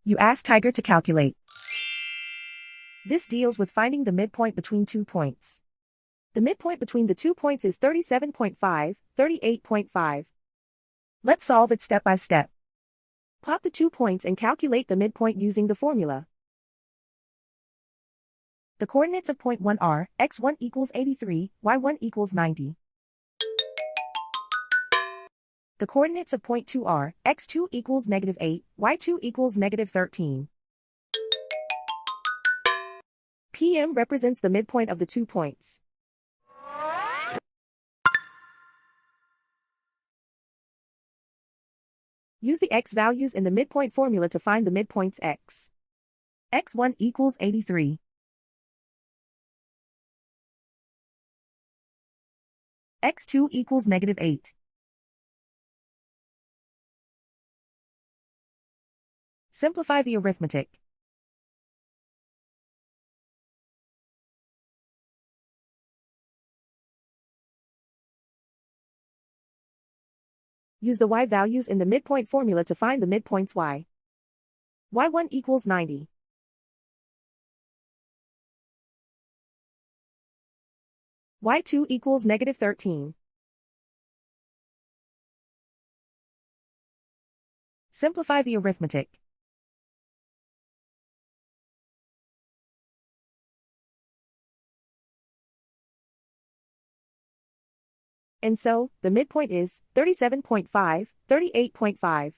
You ask Tiger to calculate. This deals with finding the midpoint between 2 points. The midpoint between the 2 points is 37.5, 38.5. Let's solve it step by step. Plot the 2 points and calculate the midpoint using the formula. The coordinates of point 1 are x1 equals 83, y1 equals 90. The coordinates of point 2 are x2 equals -8, y2 equals -13. PM represents the midpoint of the 2 points. Use the x values in the midpoint formula to find the midpoints x. x1 equals 83. x2 equals -8. Simplify the arithmetic. Use the y values in the midpoint formula to find the midpoints y. y1 equals 90. y2 equals -13. Simplify the arithmetic. And so, the midpoint is 37.5, 38.5.